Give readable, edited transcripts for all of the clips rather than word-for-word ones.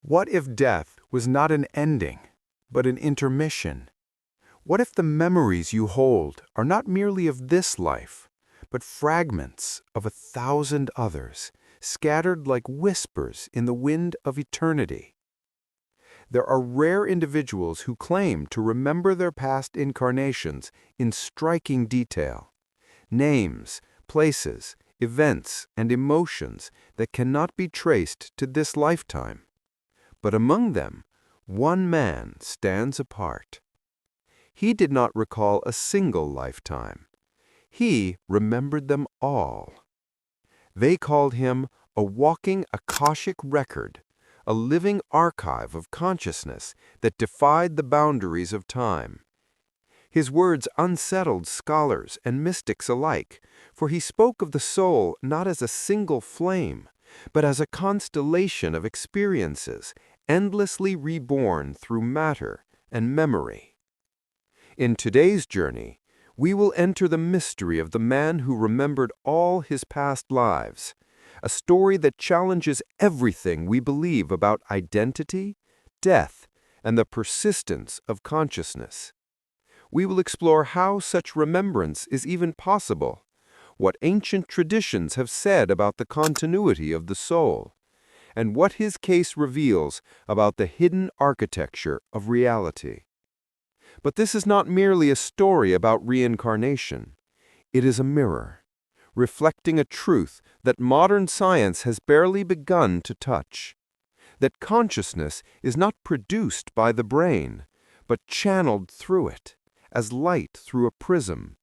What if death was not an ending, but an intermission? What if the memories you hold are not merely of this life, but fragments of 1,000 others, scattered like whispers in the wind of eternity? There are rare individuals who claim to remember their past incarnations in striking detail. Names, places, events, and emotions that cannot be traced to this lifetime. But among them, one man stands apart. He did not recall a single lifetime. He remembered them all. They called him a walking Akashic record, a living archive of consciousness that defied the boundaries of time. His words unsettled scholars and mystics alike, for he spoke of the soul not as a single flame, but as a constellation of experiences endlessly reborn through matter and memory. In today's journey, we will enter the mystery of the man who remembered all his past lives, a story that challenges everything we believe about identity, death, and the persistence of consciousness. We will explore how such remembrance is even possible, what ancient traditions have said about the continuity of the soul, and what his case reveals about the hidden architecture of reality. But this is not merely a story about reincarnation. It is a mirror, reflecting a truth that modern science has barely begun to touch, that consciousness is not produced by the brain, but channeled through it, as light through a prism.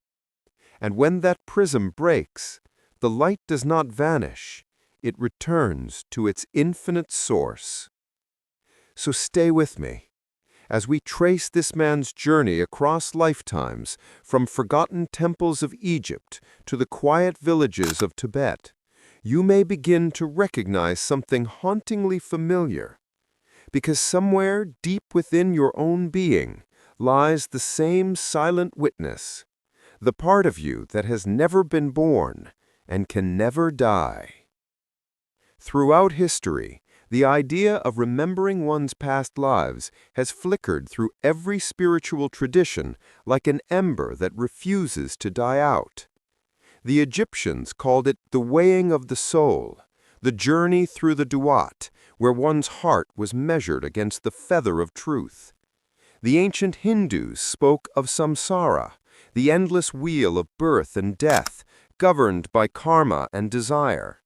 And when that prism breaks, the light does not vanish. It returns to its infinite source. So stay with me as we trace this man's journey across lifetimes, from forgotten temples of Egypt to the quiet villages of Tibet. You may begin to recognize something hauntingly familiar, because somewhere deep within your own being lies the same silent witness, the part of you that has never been born and can never die. Throughout history, the idea of remembering one's past lives has flickered through every spiritual tradition like an ember that refuses to die out. The Egyptians called it the weighing of the soul, the journey through the duat, where one's heart was measured against the feather of truth. The ancient Hindus spoke of samsara, the endless wheel of birth and death, governed by karma and desire.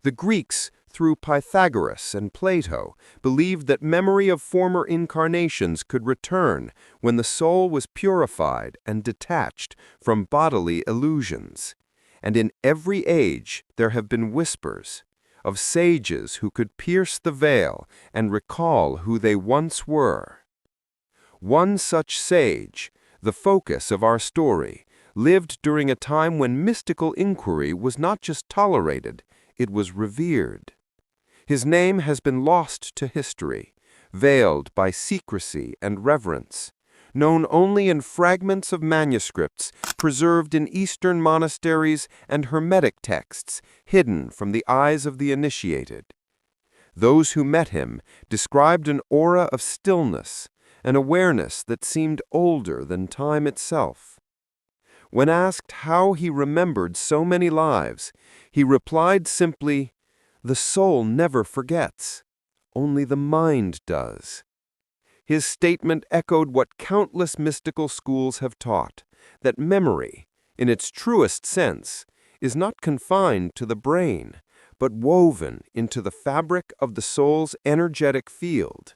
The Greeks, through Pythagoras and Plato, believed that memory of former incarnations could return when the soul was purified and detached from bodily illusions. And in every age there have been whispers of sages who could pierce the veil and recall who they once were. One such sage, the focus of our story, lived during a time when mystical inquiry was not just tolerated, it was revered. His name has been lost to history, veiled by secrecy and reverence, known only in fragments of manuscripts preserved in Eastern monasteries and Hermetic texts hidden from the eyes of the initiated. Those who met him described an aura of stillness, an awareness that seemed older than time itself. When asked how he remembered so many lives, he replied simply, "The soul never forgets, only the mind does." His statement echoed what countless mystical schools have taught, that memory, in its truest sense, is not confined to the brain, but woven into the fabric of the soul's energetic field.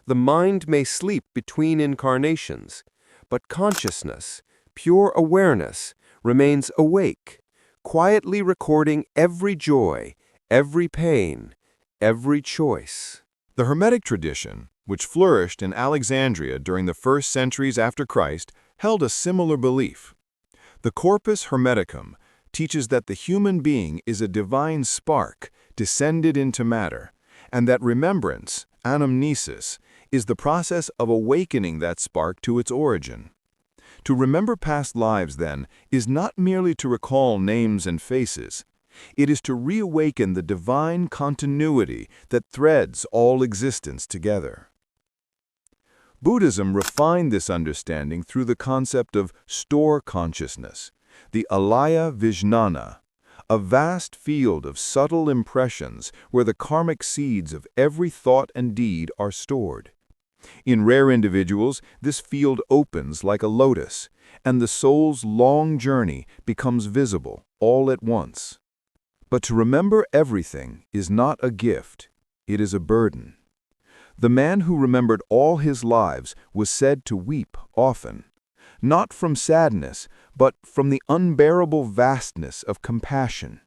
The mind may sleep between incarnations, but consciousness, pure awareness, remains awake, quietly recording every joy, every pain, every choice. The Hermetic tradition, which flourished in Alexandria during the first centuries after Christ, held a similar belief. The Corpus Hermeticum teaches that the human being is a divine spark descended into matter, and that remembrance, anamnesis, is the process of awakening that spark to its origin. To remember past lives, then, is not merely to recall names and faces. It is to reawaken the divine continuity that threads all existence together. Buddhism refined this understanding through the concept of store consciousness, the alaya vijnana, a vast field of subtle impressions where the karmic seeds of every thought and deed are stored. In rare individuals, this field opens like a lotus, and the soul's long journey becomes visible all at once. But to remember everything is not a gift, it is a burden. The man who remembered all his lives was said to weep often, not from sadness, but from the unbearable vastness of compassion.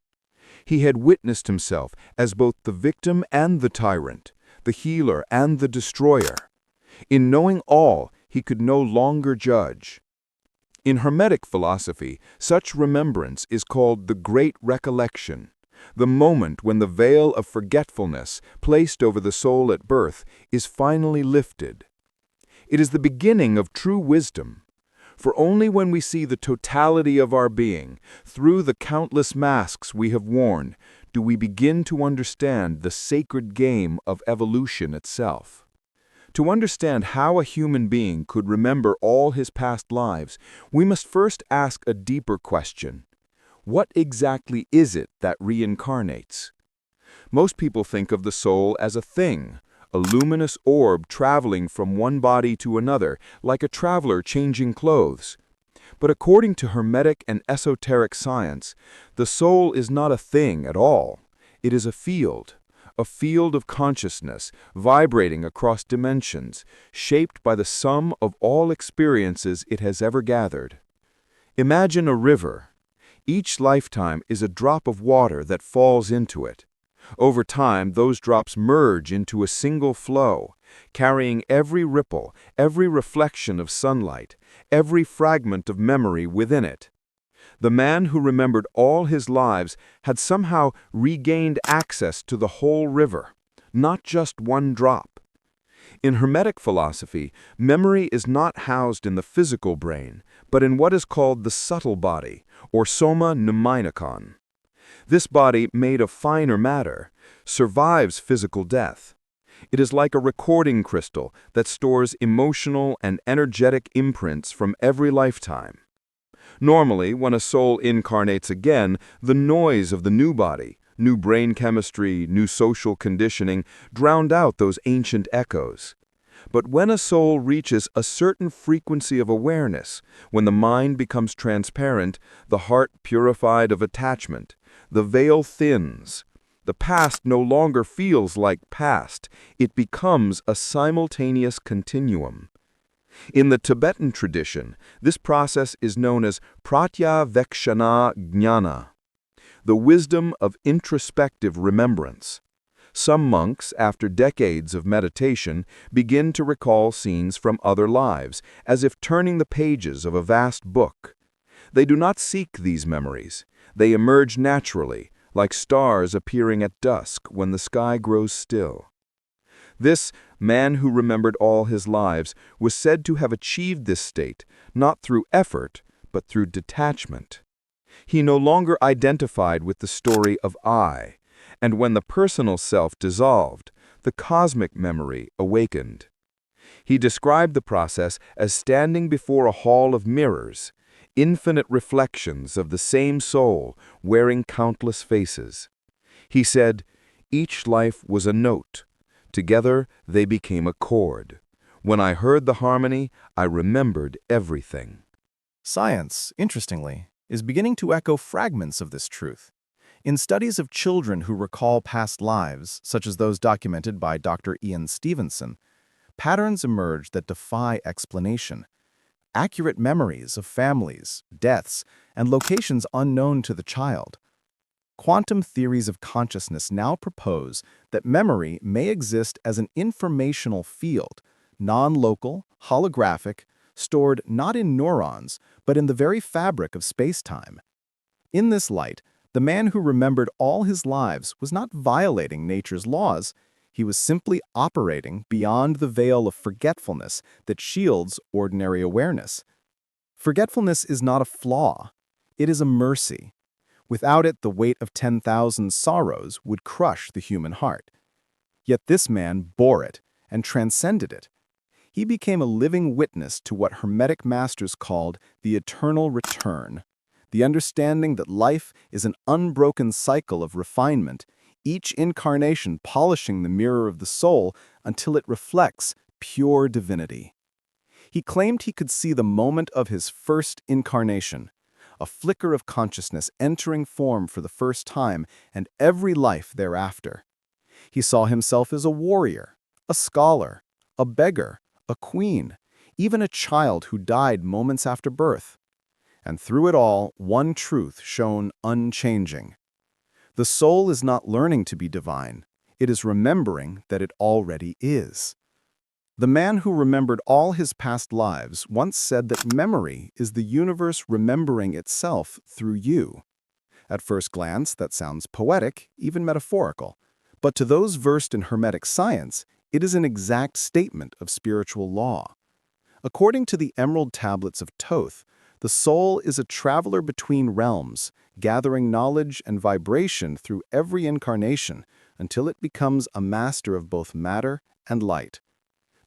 He had witnessed himself as both the victim and the tyrant, the healer and the destroyer. In knowing all, he could no longer judge. In Hermetic philosophy, such remembrance is called the Great Recollection, the moment when the veil of forgetfulness placed over the soul at birth is finally lifted. It is the beginning of true wisdom, for only when we see the totality of our being, through the countless masks we have worn, do we begin to understand the sacred game of evolution itself. To understand how a human being could remember all his past lives, we must first ask a deeper question. What exactly is it that reincarnates? Most people think of the soul as a thing, a luminous orb traveling from one body to another, like a traveler changing clothes. But according to Hermetic and esoteric science, the soul is not a thing at all. It is a field of consciousness, vibrating across dimensions, shaped by the sum of all experiences it has ever gathered. Imagine a river. Each lifetime is a drop of water that falls into it. Over time, those drops merge into a single flow, carrying every ripple, every reflection of sunlight, every fragment of memory within it. The man who remembered all his lives had somehow regained access to the whole river, not just one drop. In Hermetic philosophy, memory is not housed in the physical brain, but in what is called the subtle body, or soma pneumatikon. This body, made of finer matter, survives physical death. It is like a recording crystal that stores emotional and energetic imprints from every lifetime. Normally, when a soul incarnates again, the noise of the new body, new brain chemistry, new social conditioning, drowned out those ancient echoes. But when a soul reaches a certain frequency of awareness, when the mind becomes transparent, the heart purified of attachment, the veil thins. The past no longer feels like past, it becomes a simultaneous continuum. In the Tibetan tradition, this process is known as pratyavekshana jnana, the wisdom of introspective remembrance. Some monks, after decades of meditation, begin to recall scenes from other lives, as if turning the pages of a vast book. They do not seek these memories. They emerge naturally, like stars appearing at dusk when the sky grows still. This man who remembered all his lives was said to have achieved this state, not through effort, but through detachment. He no longer identified with the story of I, and when the personal self dissolved, the cosmic memory awakened. He described the process as standing before a hall of mirrors, infinite reflections of the same soul wearing countless faces. He said, "Each life was a note. Together they became a chord. When I heard the harmony, I remembered everything." Science, interestingly, is beginning to echo fragments of this truth. In studies of children who recall past lives, such as those documented by Dr. Ian Stevenson, patterns emerge that defy explanation. Accurate memories of families, deaths, and locations unknown to the child. Quantum theories of consciousness now propose that memory may exist as an informational field, non-local, holographic, stored not in neurons, but in the very fabric of space-time. In this light, the man who remembered all his lives was not violating nature's laws. He was simply operating beyond the veil of forgetfulness that shields ordinary awareness. Forgetfulness is not a flaw. It is a mercy. Without it, the weight of 10,000 sorrows would crush the human heart. Yet this man bore it and transcended it. He became a living witness to what Hermetic masters called the eternal return, the understanding that life is an unbroken cycle of refinement, each incarnation polishing the mirror of the soul until it reflects pure divinity. He claimed he could see the moment of his first incarnation, a flicker of consciousness entering form for the first time and every life thereafter. He saw himself as a warrior, a scholar, a beggar, a queen, even a child who died moments after birth. And through it all, one truth shone unchanging. The soul is not learning to be divine, it is remembering that it already is. The man who remembered all his past lives once said that memory is the universe remembering itself through you. At first glance, that sounds poetic, even metaphorical. But to those versed in Hermetic science, it is an exact statement of spiritual law. According to the Emerald Tablets of Thoth, the soul is a traveler between realms, gathering knowledge and vibration through every incarnation until it becomes a master of both matter and light.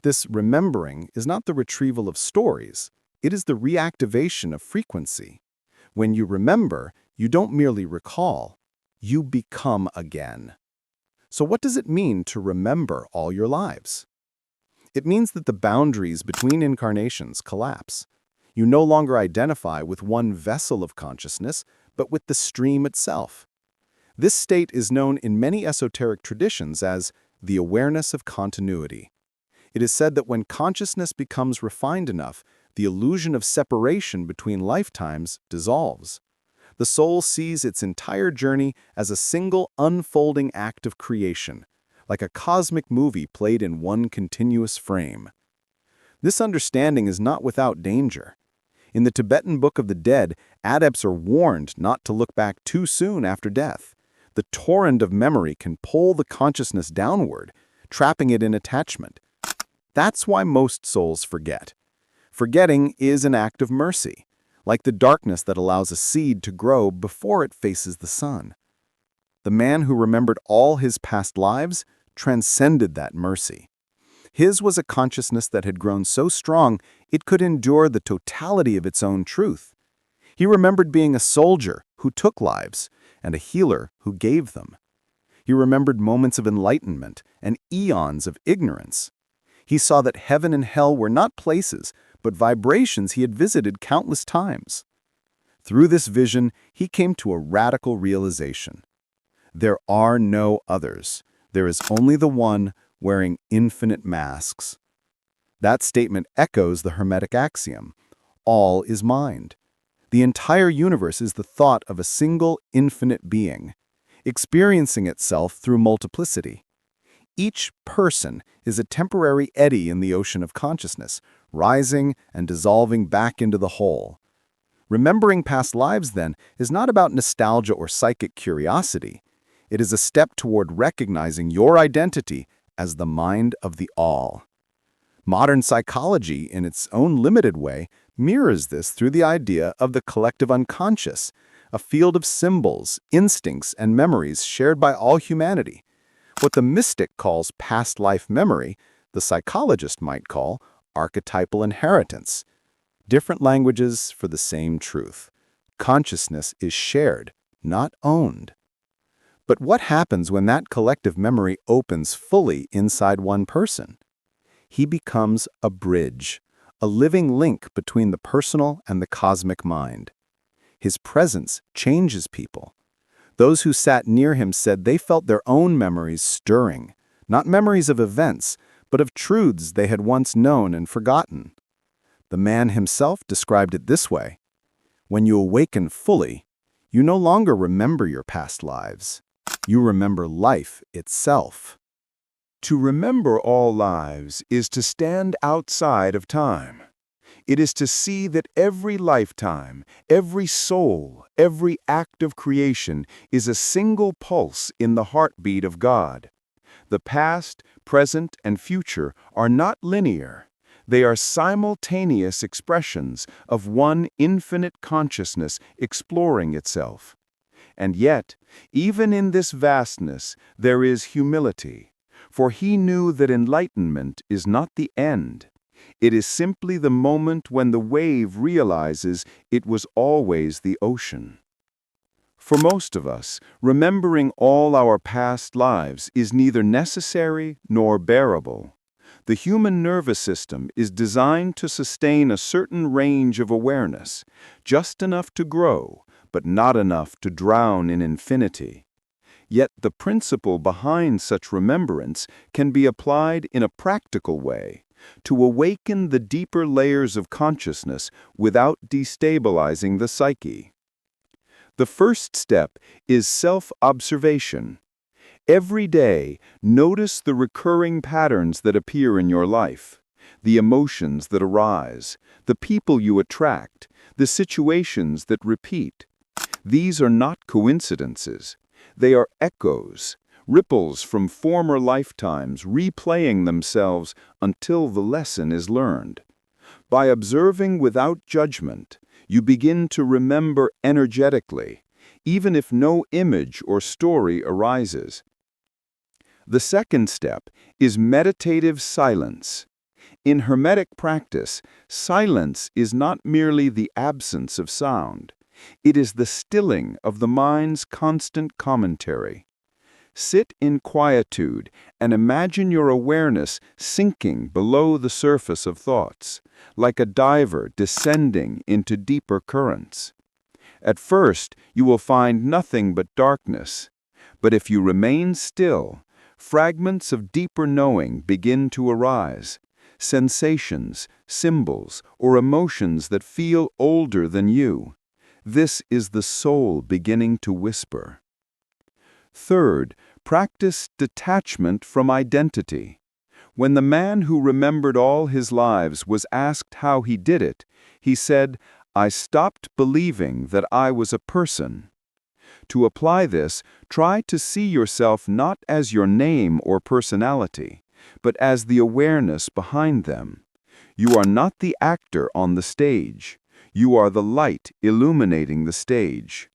This remembering is not the retrieval of stories, it is the reactivation of frequency. When you remember, you don't merely recall, you become again. So what does it mean to remember all your lives? It means that the boundaries between incarnations collapse. You no longer identify with one vessel of consciousness, but with the stream itself. This state is known in many esoteric traditions as the awareness of continuity. It is said that when consciousness becomes refined enough, the illusion of separation between lifetimes dissolves. The soul sees its entire journey as a single unfolding act of creation, like a cosmic movie played in one continuous frame. This understanding is not without danger. In the Tibetan Book of the Dead, adepts are warned not to look back too soon after death. The torrent of memory can pull the consciousness downward, trapping it in attachment. That's why most souls forget. Forgetting is an act of mercy, like the darkness that allows a seed to grow before it faces the sun. The man who remembered all his past lives transcended that mercy. His was a consciousness that had grown so strong it could endure the totality of its own truth. He remembered being a soldier who took lives and a healer who gave them. He remembered moments of enlightenment and eons of ignorance. He saw that heaven and hell were not places, but vibrations he had visited countless times. Through this vision, he came to a radical realization. There are no others. There is only the one wearing infinite masks. That statement echoes the Hermetic axiom, all is mind. The entire universe is the thought of a single infinite being, experiencing itself through multiplicity. Each person is a temporary eddy in the ocean of consciousness, rising and dissolving back into the whole. Remembering past lives, then, is not about nostalgia or psychic curiosity. It is a step toward recognizing your identity as the mind of the all. Modern psychology, in its own limited way, mirrors this through the idea of the collective unconscious, a field of symbols, instincts, and memories shared by all humanity. What the mystic calls past life memory, the psychologist might call archetypal inheritance. Different languages for the same truth. Consciousness is shared, not owned. But what happens when that collective memory opens fully inside one person? He becomes a bridge, a living link between the personal and the cosmic mind. His presence changes people. Those who sat near him said they felt their own memories stirring, not memories of events, but of truths they had once known and forgotten. The man himself described it this way: when you awaken fully, you no longer remember your past lives. You remember life itself. To remember all lives is to stand outside of time. It is to see that every lifetime, every soul, every act of creation is a single pulse in the heartbeat of God. The past, present, and future are not linear. They are simultaneous expressions of one infinite consciousness exploring itself. And yet, even in this vastness, there is humility, for he knew that enlightenment is not the end. It is simply the moment when the wave realizes it was always the ocean. For most of us, remembering all our past lives is neither necessary nor bearable. The human nervous system is designed to sustain a certain range of awareness, just enough to grow, but not enough to drown in infinity. Yet the principle behind such remembrance can be applied in a practical way, to awaken the deeper layers of consciousness without destabilizing the psyche. The first step is self-observation. Every day, notice the recurring patterns that appear in your life, the emotions that arise, the people you attract, the situations that repeat. These are not coincidences. They are echoes, ripples from former lifetimes replaying themselves until the lesson is learned. By observing without judgment, you begin to remember energetically, even if no image or story arises. The second step is meditative silence. In Hermetic practice, silence is not merely the absence of sound. It is the stilling of the mind's constant commentary. Sit in quietude and imagine your awareness sinking below the surface of thoughts, like a diver descending into deeper currents. At first, you will find nothing but darkness, but if you remain still, fragments of deeper knowing begin to arise, sensations, symbols, or emotions that feel older than you. This is the soul beginning to whisper. Third, practice detachment from identity. When the man who remembered all his lives was asked how he did it, he said, "I stopped believing that I was a person." To apply this, try to see yourself not as your name or personality, but as the awareness behind them. You are not the actor on the stage. You are the light illuminating the stage.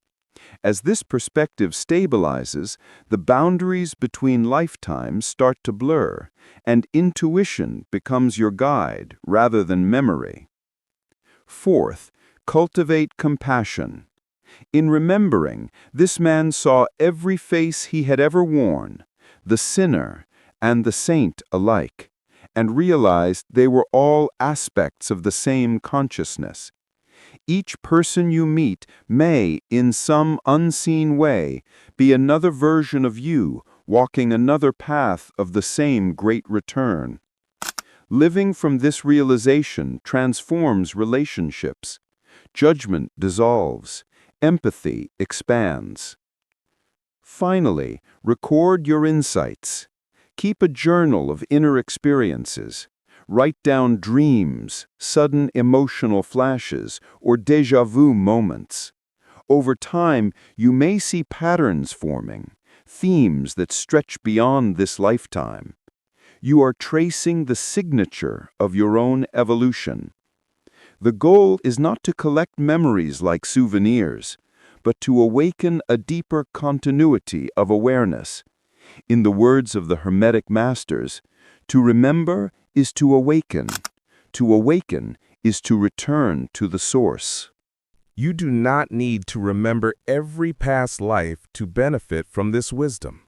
As this perspective stabilizes, the boundaries between lifetimes start to blur, and intuition becomes your guide rather than memory. Fourth, cultivate compassion. In remembering, this man saw every face he had ever worn, the sinner and the saint alike, and realized they were all aspects of the same consciousness. Each person you meet may, in some unseen way, be another version of you walking another path of the same great return. Living from this realization transforms relationships. Judgment dissolves. Empathy expands. Finally, record your insights. Keep a journal of inner experiences. Write down dreams, sudden emotional flashes, or déjà vu moments. Over time, you may see patterns forming, themes that stretch beyond this lifetime. You are tracing the signature of your own evolution. The goal is not to collect memories like souvenirs, but to awaken a deeper continuity of awareness. In the words of the Hermetic masters, to remember is to awaken. To awaken is to return to the source. You do not need to remember every past life to benefit from this wisdom.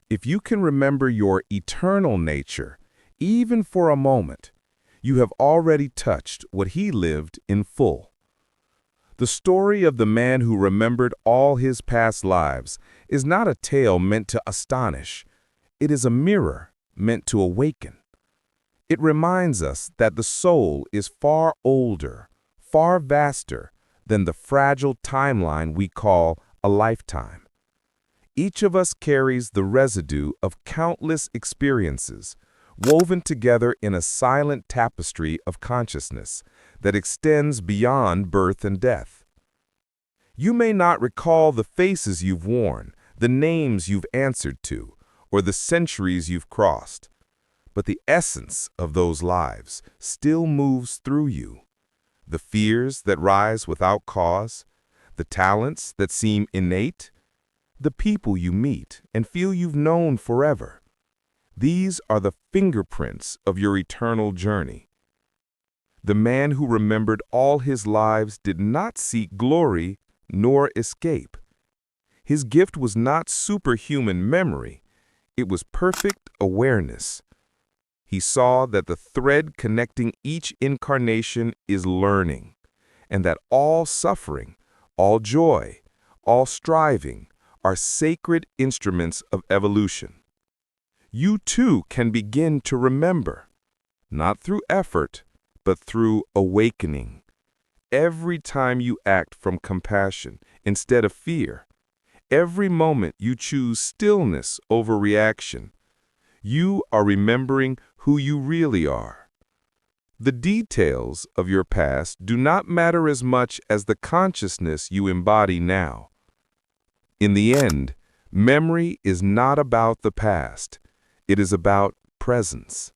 If you can remember your eternal nature, even for a moment, you have already touched what he lived in full. The story of the man who remembered all his past lives is not a tale meant to astonish. It is a mirror meant to awaken. It reminds us that the soul is far older, far vaster than the fragile timeline we call a lifetime. Each of us carries the residue of countless experiences, woven together in a silent tapestry of consciousness that extends beyond birth and death. You may not recall the faces you've worn, the names you've answered to, or the centuries you've crossed, but the essence of those lives still moves through you. The fears that rise without cause, the talents that seem innate, the people you meet and feel you've known forever. These are the fingerprints of your eternal journey. The man who remembered all his lives did not seek glory nor escape. His gift was not superhuman memory, it was perfect awareness. He saw that the thread connecting each incarnation is learning, and that all suffering, all joy, all striving are sacred instruments of evolution. You too can begin to remember, not through effort, but through awakening. Every time you act from compassion instead of fear, every moment you choose stillness over reaction, you are remembering who you really are. The details of your past do not matter as much as the consciousness you embody now. In the end, memory is not about the past, it is about presence.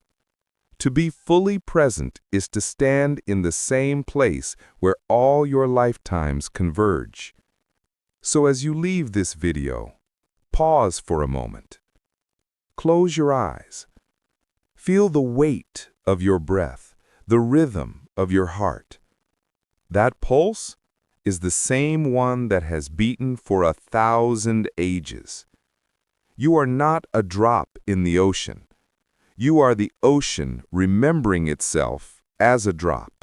To be fully present is to stand in the same place where all your lifetimes converge. So as you leave this video, pause for a moment. Close your eyes. Feel the weight of your breath, the rhythm of your heart. That pulse is the same one that has beaten for 1,000 ages. You are not a drop in the ocean. You are the ocean remembering itself as a drop.